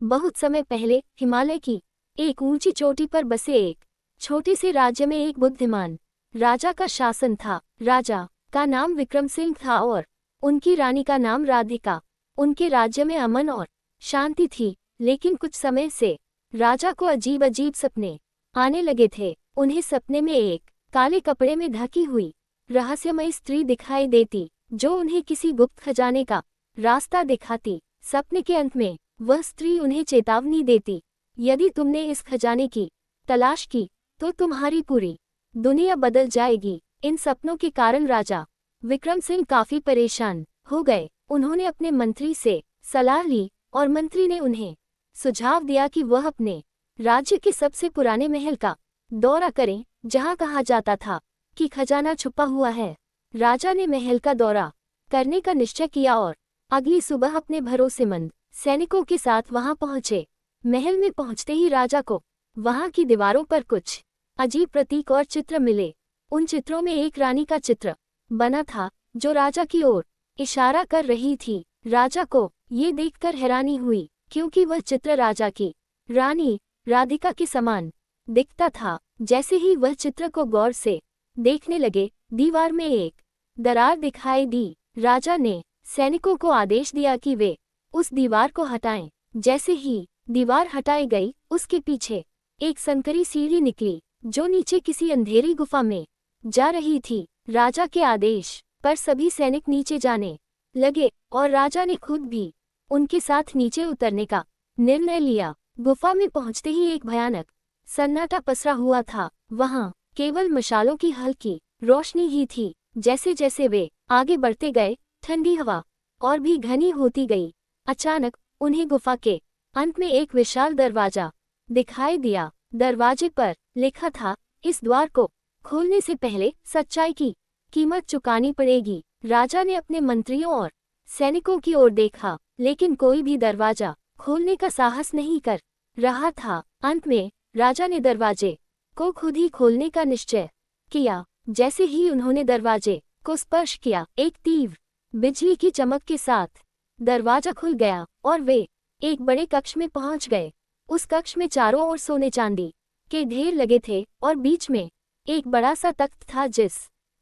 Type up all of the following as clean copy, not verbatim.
बहुत समय पहले हिमालय की एक ऊंची चोटी पर बसे एक छोटे से राज्य में एक बुद्धिमान राजा का शासन था। राजा का नाम विक्रम सिंह था और उनकी रानी का नाम राधिका। उनके राज्य में अमन और शांति थी, लेकिन कुछ समय से राजा को अजीब अजीब सपने आने लगे थे। उन्हें सपने में एक काले कपड़े में ढकी हुई रहस्यमयी स्त्री दिखाई देती, जो उन्हें किसी गुप्त खजाने का रास्ता दिखाती। सपने के अंत में वह स्त्री उन्हें चेतावनी देती, यदि तुमने इस खजाने की तलाश की तो तुम्हारी पूरी दुनिया बदल जाएगी। इन सपनों के कारण राजा विक्रम सिंह काफी परेशान हो गए। उन्होंने अपने मंत्री से सलाह ली और मंत्री ने उन्हें सुझाव दिया कि वह अपने राज्य के सबसे पुराने महल का दौरा करें, जहां कहा जाता था कि खजाना छुपा हुआ है। राजा ने महल का दौरा करने का निश्चय किया और अगली सुबह अपने भरोसेमंद सैनिकों के साथ वहां पहुंचे। महल में पहुंचते ही राजा को वहां की दीवारों पर कुछ अजीब प्रतीक और चित्र मिले। उन चित्रों में एक रानी का चित्र बना था, जो राजा की ओर इशारा कर रही थी। राजा को ये देखकर हैरानी हुई, क्योंकि वह चित्र राजा की रानी राधिका के समान दिखता था। जैसे ही वह चित्र को गौर से देखने लगे, दीवार में एक दरार दिखाई दी। राजा ने सैनिकों को आदेश दिया कि वे उस दीवार को हटाएं। जैसे ही दीवार हटाई गई, उसके पीछे एक संकरी सीढ़ी निकली, जो नीचे किसी अंधेरी गुफा में जा रही थी। राजा के आदेश पर सभी सैनिक नीचे जाने लगे और राजा ने खुद भी उनके साथ नीचे उतरने का निर्णय लिया। गुफा में पहुंचते ही एक भयानक सन्नाटा पसरा हुआ था। वहां केवल मशालों की हल्की रोशनी ही थी। जैसे जैसे वे आगे बढ़ते गए, ठंडी हवा और भी घनी होती गई। अचानक उन्हें गुफा के अंत में एक विशाल दरवाजा दिखाई दिया। दरवाजे पर लिखा था, इस द्वार को खोलने से पहले सच्चाई की कीमत चुकानी पड़ेगी। राजा ने अपने मंत्रियों और सैनिकों की ओर देखा, लेकिन कोई भी दरवाजा खोलने का साहस नहीं कर रहा था। अंत में राजा ने दरवाजे को खुद ही खोलने का निश्चय किया। जैसे ही उन्होंने दरवाजे को स्पर्श किया, एक तीव्र बिजली की चमक के साथ दरवाजा खुल गया और वे एक बड़े कक्ष में पहुंच गए। उस कक्ष में चारों ओर सोने चांदी के ढेर लगे थे और बीच में एक बड़ा सा तख्त था, जिस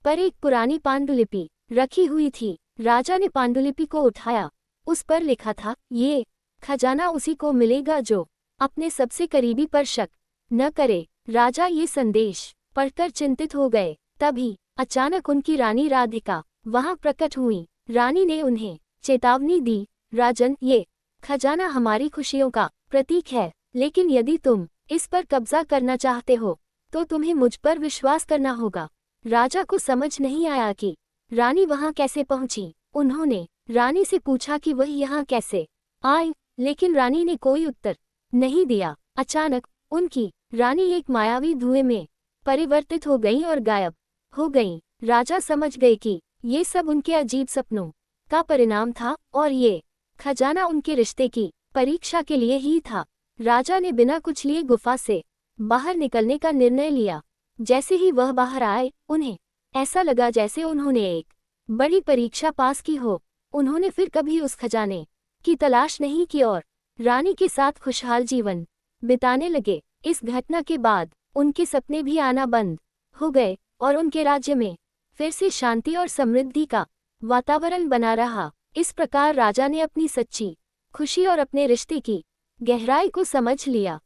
पर एक पुरानी पांडुलिपि रखी हुई थी। राजा ने पांडुलिपि को उठाया। उस पर लिखा था, ये खजाना उसी को मिलेगा जो अपने सबसे करीबी पर शक न करे। राजा ये संदेश पढ़कर चिंतित हो गए। तभी अचानक उनकी रानी राधिका वहां प्रकट हुई। रानी ने उन्हें चेतावनी दी, राजन, ये खजाना हमारी खुशियों का प्रतीक है, लेकिन यदि तुम इस पर कब्जा करना चाहते हो तो तुम्हें मुझ पर विश्वास करना होगा। राजा को समझ नहीं आया कि रानी वहां कैसे पहुंची। उन्होंने रानी से पूछा कि वह यहाँ कैसे आई, लेकिन रानी ने कोई उत्तर नहीं दिया। अचानक उनकी रानी एक मायावी धुएं में परिवर्तित हो गई और गायब हो गई। राजा समझ गए कि ये सब उनके अजीब सपनों का परिणाम था और ये खजाना उनके रिश्ते की परीक्षा के लिए ही था। राजा ने बिना कुछ लिए गुफा से बाहर निकलने का निर्णय लिया। जैसे ही वह बाहर आए, उन्हें ऐसा लगा जैसे उन्होंने एक बड़ी परीक्षा पास की हो। उन्होंने फिर कभी उस खजाने की तलाश नहीं की और रानी के साथ खुशहाल जीवन बिताने लगे। इस घटना के बाद उनके सपने भी आना बंद हो गए और उनके राज्य में फिर से शांति और समृद्धि का वातावरण बना रहा। इस प्रकार राजा ने अपनी सच्ची खुशी और अपने रिश्ते की गहराई को समझ लिया।